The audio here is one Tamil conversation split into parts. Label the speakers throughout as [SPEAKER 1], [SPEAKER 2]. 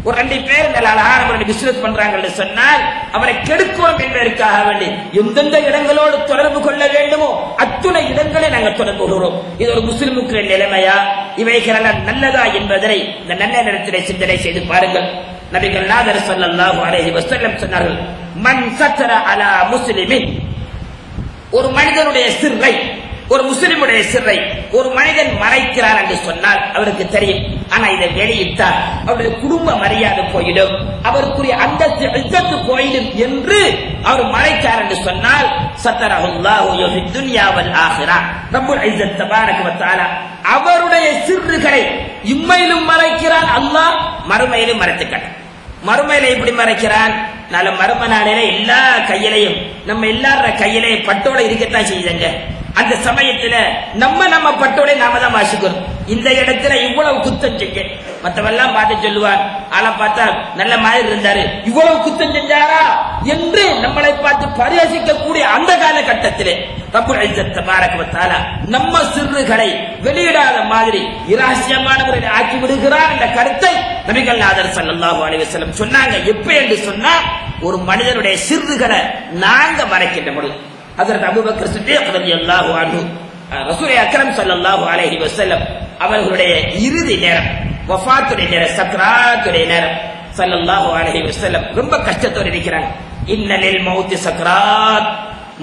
[SPEAKER 1] ஒரு 2 பேர் நல்ல அழகான பிசினஸ் பண்றாங்கன்னு சொன்னால் அவரை கெடுக்கணும் என்பதற்காக வேண்டி எந்தெந்த இடங்களோடு தொடர்பு கொள்ள வேண்டுமோ அத்துணை இடங்களை நாங்கள் தொடர்பு கொள்கிறோம். இது ஒரு முஸ்லிமுக்கு நிலைமையா? இவைகளெல்லாம் நல்லதா என்பதனை இந்த நல்ல நேரத்திலே சிந்தனை செய்து பாருங்கள். நபிகள் நாதர் ஸல்லல்லாஹு அலைஹி வஸல்லம் சொன்னார்கள், மன் சத்தர அலா முஸ்லிமின், ஒரு மனிதனுடைய சிறை, ஒரு முஸ்லிமுடைய சிறை ஒரு மனிதன் மறைக்கிறார் என்று சொன்னால் அவருக்கு தெரியும். ஆனா இதை வெளியிட்டால் அவருடைய குடும்ப மரியாதை போயிடும், அவருக்குரிய அந்தஸ்து இஸ்ஸத்து போயிடும் என்று அவர் மறைச்சார் என்று சொன்னால் சத்தரஹுல்லாஹு யஃபித் துன்யா வல் ஆখিরা, ரப்புல் இஸ்ஸத் தபாரக வ தஆலா அவருடைய சிறுகளை இம்மையிலும் மறைக்கிறான், அல்லாஹ் மறுமையிலும் மறைத்துக்காட்டான். மறுமையில எப்படி மறைக்கிறான்? நல்ல மறும நாளில எல்லா கையிலையும் நம்ம எல்லார கையிலையும் பட்டோட இருக்கத்தான் செய்யுதுங்க. அந்த சமயத்துல நம்ம பட்டோட நாம தான் வாசிக்கிறோம். இந்த இடத்துல இவ்வளவு குத்தம் செஞ்ச மற்றவெல்லாம் பார்த்து சொல்லுவார், ஆளை பார்த்தா நல்ல மாதிரி இருந்தாரு, இவ்வளவு குத்தம் செஞ்சாரா என்று நம்மளை பார்த்து பரிஹசிக்கக்கூடிய அந்த காலகட்டத்திலே ரப்புல் இஸ்ஸத் தபாரக வ தஆலா நம்ம சிறுகளை வெளியிடாத மாதிரி இரகசியமான முறையில் ஆக்கி விடுகிறார் என்ற கருத்தை நபிகள் நாதர் ஸல்லல்லாஹு அலைஹி வஸல்லம் சொன்னாங்க. எப்ப என்று சொன்னா ஒரு மனிதனுடைய சிறுகளை நாங்க மறைக்கின்ற பொழுது ஹஜ்ரத் அபூபக்கர் சித்திக் ரலியல்லாஹு அன்ஹு ரசூல் அக்ரம் ஸல்லல்லாஹு அலைஹி வஸல்லம் அவர்களுடைய இறுதி நேரம், வஃபாத்துடைய நேரம், சக்ராத்துடைய நேரம் ஸல்லல்லாஹு அலைஹி வஸல்லம் ரொம்ப கஷ்டத்தோடு இருக்கிறாங்க. இன்னலில் மௌத்தி சக்ராத்,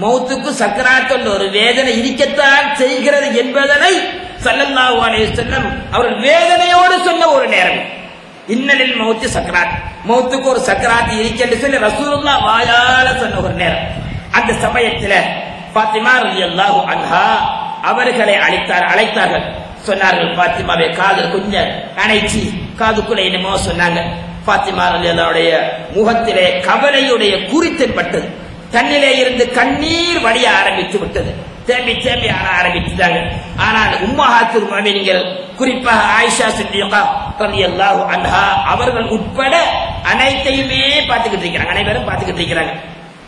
[SPEAKER 1] மௌத்துக்கு சக்ராத் ஒரு வேதனை இருக்கத்தான் செய்கிறது என்பதனை ஸல்லல்லாஹு அலைஹி வஸல்லம் அவர்கள் வேதனையோடு சொன்ன ஒரு நேரம். இன்னலில் மௌத்தி சக்ராத், மௌத்துக்கு ஒரு சக்ராத் இருக்கிறது சொல்லி ரசூலுல்லாஹ் வாயால சொன்ன ஒரு நேரம். அந்த சமயத்தில் பாத்திமா ரலியல்லாஹு அன்ஹா அவர்களை அழைத்தார்கள். சொன்னார்கள், பாத்திமாவை காதல் கொஞ்சம் அணைச்சி காதுக்குள்ள என்னமோ சொன்னாங்க. பாத்திமா ரலியல்லாஹுடைய முகத்திலே கவலையுடைய குறித்தல் பட்டது. தன்னிலே இருந்து கண்ணீர் வடிய ஆரம்பித்து விட்டது. தேம்பி தேம்பி ஆரம்பிச்சுட்டாங்க. ஆனால் உம்மஹாத்துல் முஃமினீன்கள் குறிப்பாக ஆயிஷா சித்திகா ரலியல்லாஹு அன்ஹா அவர்கள் உட்பட அனைத்தையுமே பார்த்துக்கிட்டு இருக்கிறாங்க, அனைவரும் பார்த்துக்கிட்டு இருக்கிறாங்க.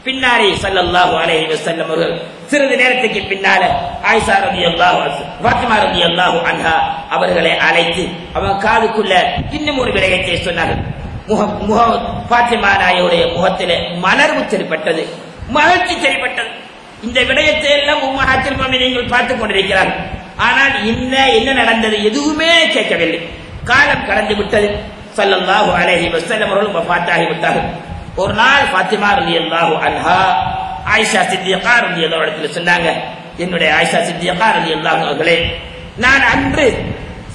[SPEAKER 1] பின்னாடி ஸல்லல்லாஹு அலைஹி வஸல்லம் அவர்கள் சிறிது நேரத்துக்கு பின்னால ஆயிஷா ரலியல்லாஹு அன்ஹா ஃபாத்திமா ரலியல்லாஹு அன்ஹா அவர்களை அழைத்து அவன் காதுக்குள்ள இன்னும் ஒரு விடயத்தை சொன்னார்கள். ஃபாத்திமா நாயுடைய முகத்திலே மலர்வு தெரிப்பட்டது, மகிழ்ச்சி தெரிப்பட்டது. இந்த விடயத்தை எல்லாம் உம்மஹாத்துல் முஃமினீன்கள் பார்த்துக் கொண்டிருக்கிறார்கள். ஆனால் என்ன நடந்தது எதுவுமே கேட்கவில்லை. காலம் கடந்து விட்டது. ஸல்லல்லாஹு அலைஹி வஸல்லம் அவர்கள் வஃபாத்தாகி விட்டார்கள். ஒரு நாள் ஃபாத்திமா ரலியல்லாஹு அன்ஹா ஆயிஷா சித்திகா ரலியல்லாஹு அன்ஹா சொன்னாங்க, என்னுடைய ஆயிஷா சித்திகா ரலியல்லாஹு அவர்களே, நான் அன்று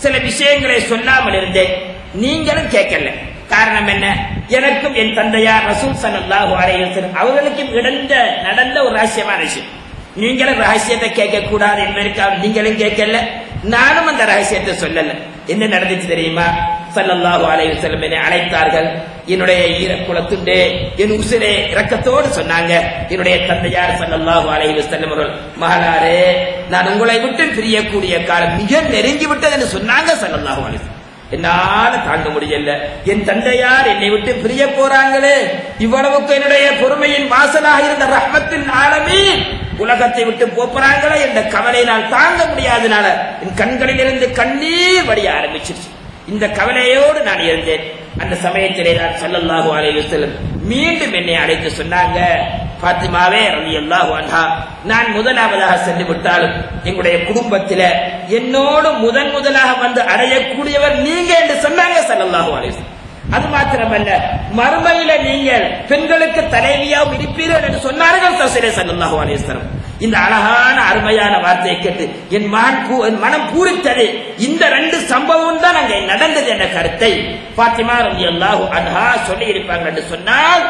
[SPEAKER 1] சில விஷயங்களை சொல்லாமல் இருந்தேன், நீங்களும் கேட்கல. காரணம் என்ன? எனக்கும் என் தந்தையார் ரசூல் ஸல்லல்லாஹு அலைஹி வஸல்லம் அவர்களுக்கும் நடந்த ஒரு ரகசியமான விஷயம். நீங்களும் ரகசியத்தை கேட்க கூடாது என்பதற்காக நீங்களும் கேட்கல, நானும் அந்த ரகசியத்தை சொல்லல. என்ன நடந்துச்சு தெரியுமா? ஸல்லல்லாஹு அலைஹி வஸல்லம் என்னை அழைத்தார்கள். என்னுடைய ஈரக்குலத்துண்டே என் உசிரே இரக்கத்தோடு சொன்னாங்க, என்னுடைய தந்தையார் ஸல்லல்லாஹு அலைஹி வஸல்லம் அவர்கள், மகளாரே, நான் உங்களை விட்டு பிரியக்கூடிய காலம் மிக நெருங்கி விட்டது என்று சொன்னாங்க ஸல்லல்லாஹு அலைஹி வஸல்லம். என்னால தாங்க முடியல, என் தந்தையார் என்னை விட்டு பிரிய போறாங்களே, இவ்வளவுக்கு என்னுடைய பொறுமையின் வாசலாக இருந்த ரஹ்மத்தின் ஆலமீன் உலகத்தை விட்டு போறாங்களே என்ற கவலை நான் தாங்க முடியாதனால என் கண்களிலிருந்து கண்ணீர் வடிய ஆரம்பிச்சிருச்சு. இந்த கவலையோடு நான் இருந்தேன். அந்த சமயத்திலே நான் ஸல்லல்லாஹு அலைஹி வஸல்லம் மீண்டும் என்னை அழைத்து சொன்னாங்க, ஃபாத்திமாவே ரலியல்லாஹு அன்ஹா, நான் முதலாவதாக சென்று விட்டாலும் எங்களுடைய குடும்பத்தில என்னோடு முதலாக வந்து அடையக்கூடியவர் நீங்க என்று சொன்னாங்க ஸல்லல்லாஹு அலைஹி வஸல்லம். அது மாத்திரமல்ல, மறுமையில நீங்கள் பெண்களுக்கு தலைவியாகவும் இருப்பீர்கள் என்று சொன்னார்கள் ஸல்லல்லாஹு அலைஹி வஸல்லம். இந்த அழகான அருமையான வார்த்தையை கேட்டு என் மனம் பூரித்தது. இந்த 2 சம்பவம் தான் அங்கே நடந்தது என்ற கருத்தை ஃபாத்திமா ரலியல்லாஹு அன்ஹா சொல்லி இருப்பாங்க என்று சொன்னால்,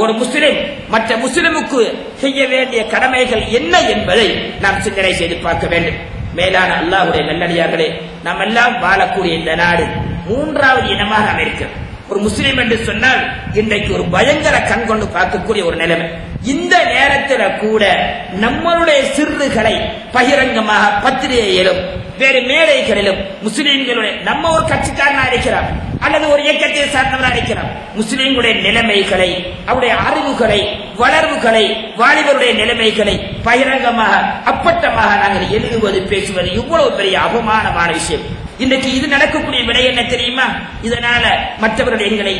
[SPEAKER 1] ஒரு முஸ்லிம் மற்ற முஸ்லிமுக்கு செய்ய வேண்டிய கடமைகள் என்ன என்பதை நாம் சிந்தனை செய்து பார்க்க வேண்டும். மேலான அல்லாஹ்வுடைய நல்லடியார்களே, நாம் எல்லாம் வாழக்கூடிய இந்த நாடு 3வது இனமாக அமைக்கிறது. ஒரு முஸ்லிம் என்று சொன்னால் இன்றைக்கு ஒரு பயங்கர கண் கொண்டு பார்க்கக்கூடிய ஒரு நிலைமை. இந்த நேரத்தில் கூட நம்மளுடைய சிறுகளை பகிரங்கமாக பத்திரிகையிலும் வேறு மேடைகளிலும் முஸ்லிம்களுடைய நம்ம ஒரு கட்சிக்காரனா இருக்கிறார் அல்லது ஒரு இயக்கத்தை சார்ந்தவராக இருக்கிறார், முஸ்லிம்களுடைய நிலைமைகளை, அவருடைய அறிவுகளை, வளர்வுகளை, வாலிபருடைய நிலைமைகளை பகிரங்கமாக அப்பட்டமாக நாங்கள் எழுதுவது பேசுவது இவ்வளவு பெரிய அவமானமான விஷயம். இன்னைக்கு இது நடக்கக்கூடிய விடை என்ன தெரியுமா? இதனால மற்றவர்கள் எங்களை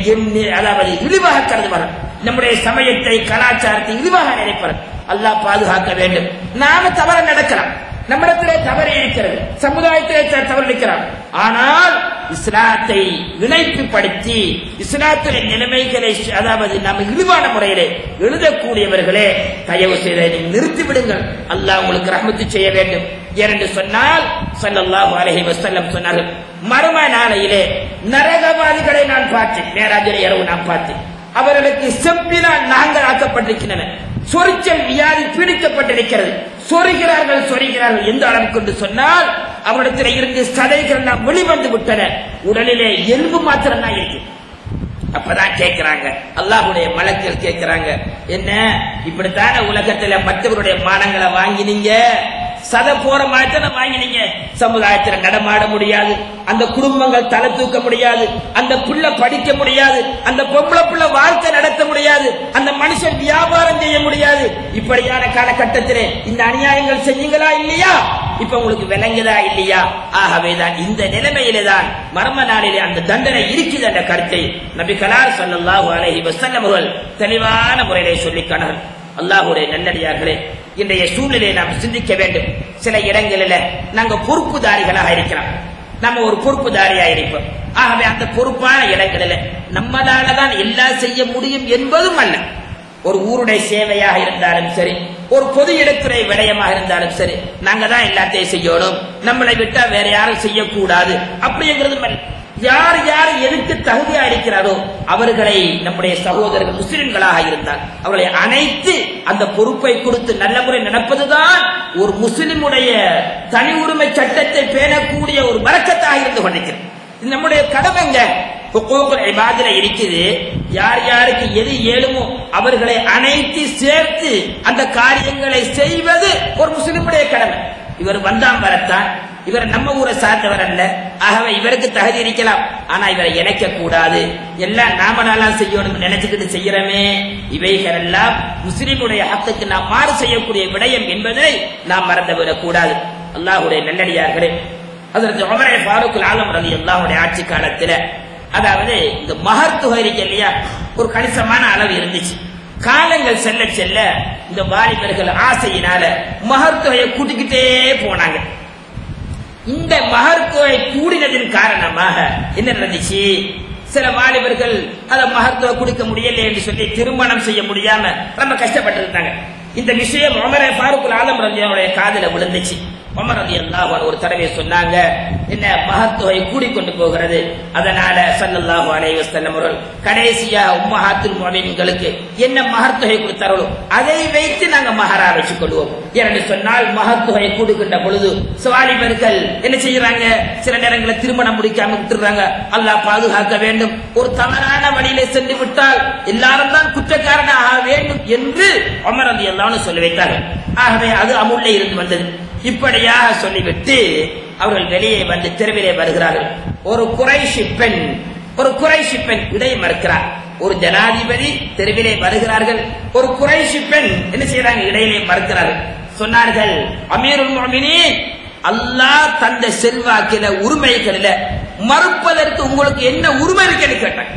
[SPEAKER 1] அதாவது இழிவாக கருதுவார்கள், நம்முடைய சமயத்தை கலாச்சாரத்தை இழிவாக நினைப்பார்கள். அல்லாஹ் பாதுகாக்க வேண்டும். நாம தவறு நடக்கலாம், நம்மிடத்திலே தவறு இருக்கிறது, சமுதாயத்திலே தவறு இருக்கிறார். ஆனால் இஸ்லாத்தை இணைப்புப்படுத்தி இஸ்லாத்திலே நிலைமைகளை அதாவது நம்ம இழிவான முறையிலே எழுதக்கூடியவர்களே தயவு செய்து நிறுத்திவிடுங்கள். அல்லாஹ் உங்களுக்கு ரஹ்மத்து செய்ய வேண்டும். ஏனென்று சொன்னால் ஸல்லல்லாஹு அலைஹி வஸல்லம் சொன்னார்கள், மறும நாளையிலே நரகவாதிகளை நான் பார்த்தேன், மேராஜிலே இரவு நான் பார்த்தேன், அவர்களுக்கு செம்பினால் நாங்கள் ஆக்கப்பட்டிருக்கின்றன, சொரிச்சல் வியாதி பீடிக்கப்பட்டிருக்கிறது, சொரிகிறார்கள். எந்த அளவுக்கு என்று சொன்னால் அவரிடத்தில் இருந்து சதைகள் எல்லாம் வெளிவந்து விட்டன, உடலிலே எலும்பு மாத்திரம் தான் இருக்கு. அப்பதான் கேட்கிறாங்க, அல்லாஹ்வுடைய மலக்குகள் கேட்கிறாங்க, என்ன இப்படித்தான உலகத்துல மற்றவருடைய மானங்களை வாங்கினீங்க, சத போற மாதிரி வாங்கினீங்க, சமுதாயத்தில் நடமாட முடியாது, அந்த குடும்பங்கள் தலை தூக்க முடியாது, அந்த பிள்ளை படிக்க முடியாது, அந்த பொம்பளை பிள்ளை வாழ்க்கை நடத்த முடியாது, அந்த மனுஷன் வியாபாரம் செய்ய முடியாது. இப்படியான காலகட்டத்திலே இந்த அநியாயங்கள் செஞ்சீங்களா இல்லையா? இப்ப உங்களுக்கு விளங்குதா இல்லையா? ஆகவேதான் இந்த நிலைமையிலே தான் மர்ம நாளிலே அந்த தண்டனை இருக்குது என்ற கருத்தை நபி கலாம் ஸல்லல்லாஹு அலைஹி வஸல்லம் அவர்கள் தெளிவான முறையிலே சொல்லிக்கானார்கள். அல்லாஹ்வுடைய நல்லடியார்களே, இன்றைய சூழ்நிலையை நாம் சிந்திக்க வேண்டும். சில இடங்களில் நாங்க பொறுப்புதாரிகளாக இருக்கிறோம், நம்ம ஒரு பொறுப்புதாரியா இருப்போம். ஆகவே அந்த பொறுப்பான இடங்களில் நம்மளாலதான் எல்லாம் செய்ய முடியும் என்பதும் அல்ல. ஒரு ஊருடைய சேவையாக இருந்தாலும் சரி, ஒரு பொது இடத்துறை விடயமாக இருந்தாலும் சரி, நாங்க தான் எல்லாத்தையும் செய்யணும், நம்மளை விட்டா வேற யாரும் செய்யக்கூடாது அப்படிங்கிறதும் அல்ல. யார் யார் எதுக்கு தகுதியா இருக்கிறாரோ அவர்களை நம்முடைய சகோதரர்கள் முஸ்லிம்களாக இருந்தால் அவர்களை அனைத்து அந்த பொறுப்பை கொடுத்து நல்ல முறை நடப்பதுதான் ஒரு முஸ்லிமுடைய தனி உரிமை சட்டத்தை பேணக்கூடிய ஒரு பரக்கத்தாக இருந்து கொண்டிருக்கிறது. இது நம்முடைய கடமைங்க. இபாதில இருக்குது, யார் யாருக்கு எது ஏழுமோ அவர்களை அனைத்து சேர்த்து அந்த காரியங்களை செய்வது ஒரு முஸ்லிமுடைய கடமை. இவர் வந்தாம் வரத்தான், இவர் நம்ம ஊரை சார்ந்தவர் அல்ல, ஆகவே இவருக்கு தகுதி இருக்கலாம், ஆனா இவரை இணைக்க கூடாது, எல்லாம் நாம நாளா செய்யணும் நினைச்சுக்கிட்டு செய்யறமே, இவைகள் எல்லாம் முஸ்லிமுடைய ஹக்குக்கு நாம் மாறு செய்யக்கூடிய விடயம் என்பதை நாம் மறந்துவிடக் கூடாது. அல்லாஹ்வுடைய நல்லடியார்களே, ஹஜ்ரத் உமர் ஃபாரூக் ஆலம் ரலியல்லாஹு ஆட்சி காலத்தில் அதாவது இந்த மஹர் தொகை இருக்கு இல்லையா, ஒரு கணிசமான அளவு இருந்துச்சு. காலங்கள் செல்ல செல்ல இந்த வாலிபர்கள் ஆசையினால மஹர் தொகையை கூட்டிக்கிட்டே போனாங்க. இந்த மஹர் தொகை கூடினதின் காரணமாக என்ன நடந்துச்சு, சில வாலிபர்கள் அத மஹர் தொகை கொடுக்க முடியல என்று சொல்லி திருமணம் செய்ய முடியாம ரொம்ப கஷ்டப்பட்டு இருந்தாங்க. இந்த விஷயம் உமர் ஃபாரூக் ஆலம் ரலியல்லாஹு காதுல விழுந்துச்சு. உமர் ரலியல்லாஹு அன்ஹு ஒரு தடவை சொன்னாங்க, என்ன மஹர் தொகை கூடிக்கொண்டு போகிறது, அதனால ஸல்லல்லாஹு அலைஹி வஸல்லம் அவர்கள் கடைசியா உம்மஹாத்துல் முஃமினீன்களுக்கு என்ன மஹர் தொகை கொடுத்தார்களோ அதை வைத்து நாங்க மஹரா வச்சுக் கொள்வோம் என்று சொன்னால், மஹர் தொகை கூடுகின்ற பொழுது வாலிபர்கள் என்ன செய்யறாங்க, சில நேரங்களில் திருமணம் முடிக்காம விட்டுறாங்க. அல்லாஹ் பாதுகாக்க வேண்டும். ஒரு தவறான வழியிலே சென்று விட்டால் எல்லாரும் தான் குற்றக்காரனாக வேண்டும் என்று உமர் ரலியல்லாஹு அன்ஹு சொல்லி வைத்தார்கள். ஆகவே அது அமுல்ல இருந்து வந்தது. இப்படியாக சொல்லிவிட்டு அவர்கள் வெளியே வந்து தெருவிலே வருகிறார்கள். ஒரு குறைஷி பெண் இடை மறுக்கிறார். ஒரு ஜனாதிபதி தெருவிலே வருகிறார்கள், ஒரு குறைஷி பெண் என்ன செய்யறாங்க, இடையிலே மறுக்கிறார்கள். சொன்னார்கள், அமீருல் முஃமினீன், அல்லாஹ் தந்த செல்வாக்கில உரிமைகளில மறுப்பதற்கு உங்களுக்கு என்ன உரிமை இருக்குன்னு கேட்டாங்க.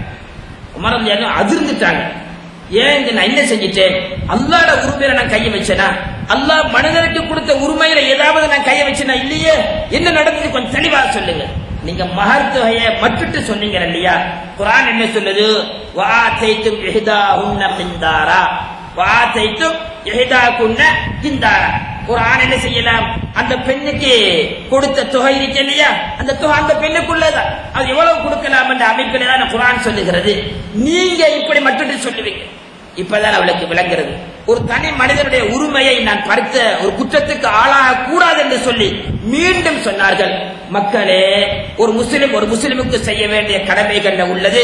[SPEAKER 1] உமர் ரலியல்லாஹு அன்ஹு அதிர்ந்துட்டாங்க. ஏன் நான் என்ன செஞ்சிட்டேன், அல்லாஹ்வோட உரிமையில நான் கையை வச்சேனா, அல்லாஹ் மனிதனுக்கு கொடுத்த உரிமையில ஏதாவது நான் கையை வச்சேனா இல்லையே, என்ன நடந்தது கொஞ்சம் தெளிவா சொல்லுங்க. நீங்க மஹர் தொகையை மட்டுட்டு சொன்னீங்க இல்லையா, குர்ஆன் என்ன சொல்லுது, வஆதைதும் இஹ்தாஹுன்ன கிந்தாரா, வஆதைதும் இஹ்தாகுன்ன கிந்தாரா. குர்ஆன் என்ன செய்யலாம், அந்த பெண்ணுக்கு கொடுத்த தொகை இருக்கு இல்லையா, அந்த தொகை அந்த பெண்ணுக்குள்ளதான், அது எவ்வளவு கொடுக்கலாம் என்ற அமைப்பில் தான் குர்ஆன் சொல்லுகிறது. நீங்க இப்படி மட்டும் சொல்லுவீங்க. இப்பதான் அவளுக்கு விளங்குறது, ஒரு தனி மனிதனுடைய உரிமையை நான் பறித்த ஒரு குற்றத்துக்கு ஆளாக கூடாது என்று சொல்லி மீண்டும் சொன்னார்கள். மக்களே, ஒரு முஸ்லிமுக்கு செய்ய வேண்டிய கடமைகள் உள்ளது.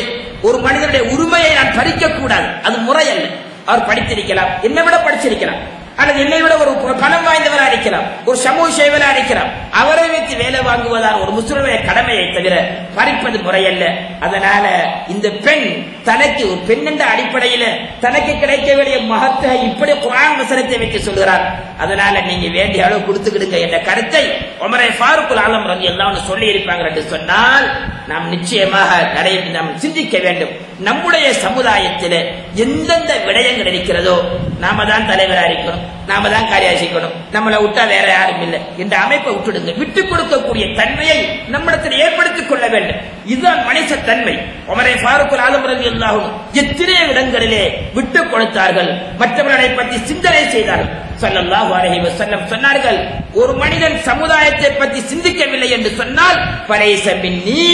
[SPEAKER 1] ஒரு மனிதனுடைய உரிமையை நான் பறிக்க கூடாது, அது முறை அல்ல. அவர் படித்திருக்கலாம், என்னை விட படிச்சிருக்கலாம், அல்லது என்னை விட ஒரு பணம் வாய்ந்தவரா இருக்கலாம், ஒரு சமூக சேவலா இருக்கலாம், அவரை வைத்து வேலை வாங்குவதால் ஒரு முஸ்லிமுடைய கடமையை தவிர பறிப்பது முறையல்ல. அதனால இந்த பெண் தனக்கு ஒரு பெண் என்ற அடிப்படையில தனக்கு கிடைக்க வேண்டிய மகத்தை இப்படி குர்ஆன் வசனத்தை வைத்து சொல்கிறார். அதனால நீங்க வேண்டிய அளவு கொடுத்துக்கிடுங்க என்ற கருத்தை உமரே ஃபாரூக் ஆலம் ரலியல்லாஹு அன்ஹு சொல்லி இருப்பாங்க என்று சொன்னால் நாம் நிச்சயமாக நாம் சிந்திக்க வேண்டும். நம்முடைய சமுதாயத்தில் எந்தெந்த விடயங்கள் இருக்கிறதோ நாம தான் தலைவராக இருக்கணும், நாம தான் காரியாசிக்கணும், நம்மளை விட்டா வேற யாரும் இல்லை என்ற அமைப்பை விட்டுடுங்க. விட்டுக் கொடுக்கக்கூடிய தன்மையை நம்மிடத்தில் ஏற்படுத்திக் கொள்ள வேண்டும். இதுதான் மனித தன்மை. உமரே ஃபாரூக் ஆலம் ரலியல்லாஹு அன்ஹு எத்தனை இடங்களிலே விட்டுக் கொடுத்தார்கள், மற்றவர்களை பற்றி சிந்தனை செய்தார்கள். ஸல்லல்லாஹு அலைஹி வஸல்லம் சொன்னார்கள், ஒரு மனிதன் சமுதாயத்தை பற்றி சிந்திக்கவில்லை என்று சொன்னால் ஃபலைஸ மின்னி,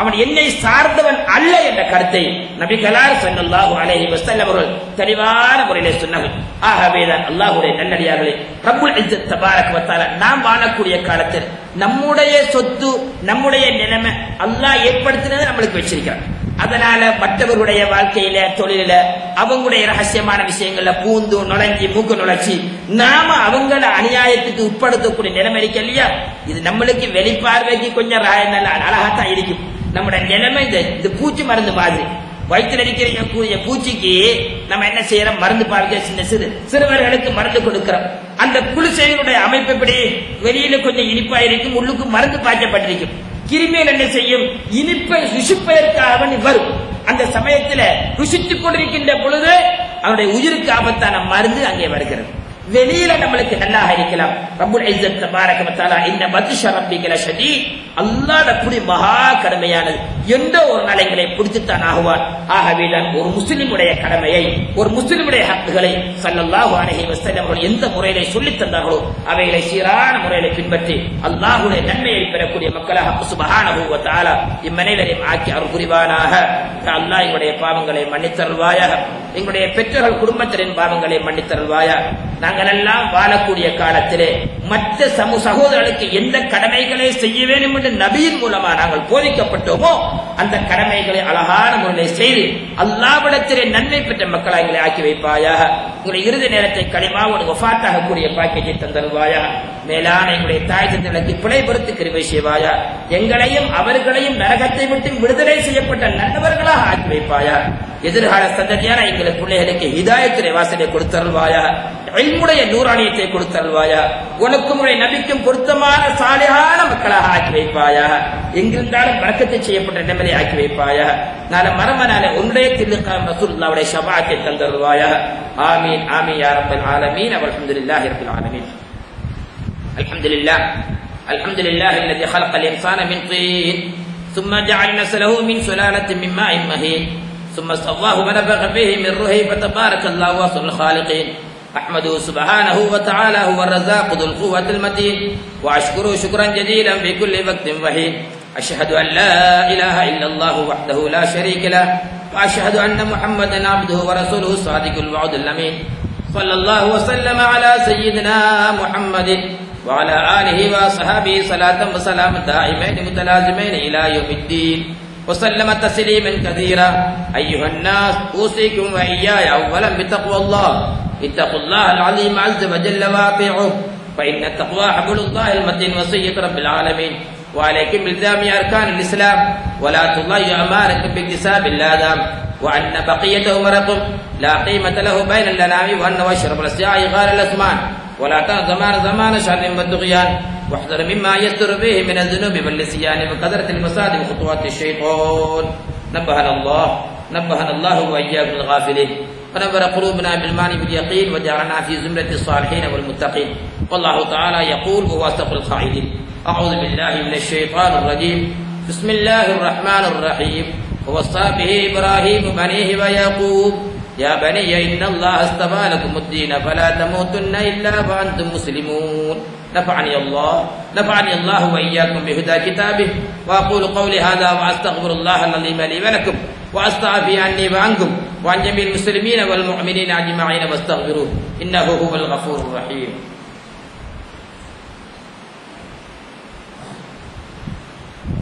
[SPEAKER 1] அவன் என்னை சார்ந்தவன் அல்ல என்ற கருத்தை நபிகளார் ஸல்லல்லாஹு அலைஹி வஸல்லம் அவர்கள் தெளிவான முறையிலே சொன்னார்கள். ஆகவேதான் அல்லாஹ்வுடைய நல்லடியார்களே, ரப்புல் இஸ்ஸத் தபாரக வ தஆலா நாம் வாழக்கூடிய காலத்தில் நம்முடைய சொத்து நம்முடைய நிலைமை அல்லாஹ் ஏற்படுத்தினதை நம்மளுக்கு வச்சிருக்கிறான். அதனால மற்றவர்களுடைய வாழ்க்கையில தொழில அவங்களுடைய ரகசியமான விஷயங்கள்ல பூந்து நுழைஞ்சி மூக்கு நுழைச்சி நாம அவங்கள அநியாயத்துக்கு உட்படுத்தக்கூடிய நிலைமை இருக்கு இல்லையா, இது நம்மளுக்கு வெளிப்பார்வைக்கு கொஞ்சம் அழகாத்தான் இருக்கும். நம்முடைய நிலைமை இந்த பூச்சி மருந்து மாதிரி வயிற்றில் அடிக்கிற பூச்சிக்கு நம்ம என்ன செய்யறோம், மருந்து பார்க்க சின்ன சிறுவர்களுக்கு மருந்து கொடுக்கிறோம். அந்த குளிசையினுடைய அமைப்பு எப்படி வெளியில கொஞ்சம் இனிப்பா இருக்கும், உள்ளுக்கு மருந்து பாய்ச்சப்பட்டிருக்கும். கிருமிகள் என்ன செய்யும், இனிப்பை ருசிப்பதற்காக வரும். அந்த சமயத்தில் ருசித்துக் கொண்டிருக்கின்ற பொழுது அவனுடைய உயிருக்கு ஆபத்தான மருந்து அங்கே வருகிறது. வெளியில நம்மளுக்கு நல்லாக இருக்கலாம். ரப்புல் இஸ்ஸத் தபாரக வ தஆலா இன்ன பத்ஷ ரப்பிக லஷதீத், அல்லாஹ்வுடைய புடி மகா கடுமையானது என்ற ஒரு நிலைகளை பிடித்துத்தான் ஆகுவார். ஆகவே தான் ஒரு முஸ்லிமுடைய கடமையை, ஒரு முஸ்லிமுடைய ஹக்குகளை ஸல்லல்லாஹு அலைஹி வஸல்லம் அவர்கள் எந்த முறையிலே சொல்லித் தந்தார்களோ அவைகளை சீரான முறையிலே பின்பற்றி அல்லாஹ்வுடைய நன்மையை பெறக்கூடிய மக்களாக சுப்ஹானஹு வ தஆலா இம்மனைவரையும் ஆக்கி அருள் புரிவானாக. அல்லாஹ் எங்களுடைய பாவங்களை மன்னித்தருள்வாயாக, எங்களுடைய பெற்றோர்கள் குடும்பத்தினரின் பாவங்களை மன்னித்தருள்வாயாக. நாங்கள் எல்லாம் வாழக்கூடிய காலத்திலே மற்ற சகோதரர்களுக்கு எந்த கடமைகளை செய்ய வேண்டும் என்று நபியின் மூலமா நாங்கள் போதிக்கப்பட்டோமோ அந்த கடமைகளை அழகான முறையில் செய்து அல்லாஹ்விடத்திலே நன்மை பெற்ற மக்களை எங்களை ஆக்கி வைப்பாயாக. உங்களுடைய இறுதி நேரத்தை களிமாவோடு வஃபாத்தாக கூடிய பாக்கியத்தை தந்தருவாயாக. மேலான எங்களுடைய தாய் தந்தைகளுக்கு பிழை பொறுத்து கிருபை செய்வாயா. எங்களையும் அவர்களையும் நரகத்தை விட்டு விடுதலை செய்யப்பட்ட நல்லவர்களாக ஆக்கி வைப்பாயா. எதிர்கால சந்ததியான எங்கள் பிள்ளைகளுக்கு ஹிதாயத்துடைய வாசலை கொடுத்தருள்வாயா, இல்முடைய நூறானியத்தை கொடுத்தருள்வாயா, உனக்கும் உடைய நபிக்கும் பொருத்தமான சாலிஹான மக்களாக ஆக்கி வைப்பாயா. எங்கிருந்தாலும் பரக்கத்தை செய்யப்பட்ட நிலைமையை ஆக்கி வைப்பாயா. நாளை மரமனால உன்னுடைய தில்லுகாம் ரசூலுல்லாஹ்வுடைய ஷஃபாஅத்தை தந்தருள்வாயா. ஆமீன் ஆமீன் யா ரப்பல் ஆலமீன். வல்ஹம்துலில்லாஹி ரப்பில் ஆலமீன். அல்ஹம்துலில்லாஹ் அல்ஹம்துலில்லாஹி அல்லதி خلقல் இன்சான மின் தீன் ثم جعل نسله من سلالة من ماء مهين ثم سواه ونفخ فيه من روحه فتبارك الله أحسن الخالقين. أحمده سبحانه وتعالى هو الرزاق ذو القوة المتين وأشكره شكرا جزيلا في كل وقت وحين. أشهد أن لا إله إلا الله وحده لا شريك له وأشهد أن محمدا عبده ورسوله الصادق الوعد الأمين. صلى الله وسلم على سيدنا محمد وعلى آله وصحبه صلاة وسلام دائمين متلازمين إلى يوم الدين وسلم تسليما كثيرا. أيها الناس أوصيكم وإياي أولا بتقوى الله. اتقوا الله العظيم عز وجل واطيعوه فإن التقوى حبل الله المتين وصية رب العالمين. وعليكم بلزام أركان الإسلام ولا تضيعوا أمانكم باكتساب اللازم وأن بقيته مرق لا قيمة له بين الأنام وأن واشرب الأشياء غار الأثمان ولا زمان شر والطغيان واحذر مما يستر فيه من الذنوب والنسيان وكثرة المصائب وخطوات الشيطان. نبهنا الله وإياكم الغافلين ونبر قلوبنا بالإيمان باليقين وجعلنا في زمرة الصالحين والمتقين. والله تعالى يقول وهو أصدق القائلين. أعوذ بالله من الشيطان الرجيم. بسم الله الرحمن الرحيم. ووصى به إبراهيم بنيه ويعقوب يا بني إن الله اصطفى لكم الدين فلا تموتن إلا وأنتم مسلمون. نفعني الله وإياكم بهدى كتابه وأقول قولي هذا وأستغفر الله العظيم لي ولكم وأستعفي عني وعنكم وعن جميع المسلمين والمؤمنين أجمعين واستغفروه إنه هو الغفور الرحيم.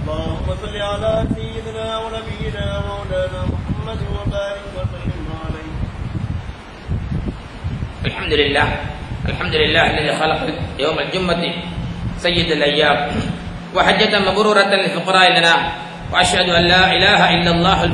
[SPEAKER 2] اللهم صل على سيدنا ونبينا مولانا محمد وبارك وسلم عليه.
[SPEAKER 1] الحمد لله الحمدلله الذي خلق يوم الجمعة سيد الأيام وحجة مبرورة للفقراء لنا وأشهد أن لا إله إلا الله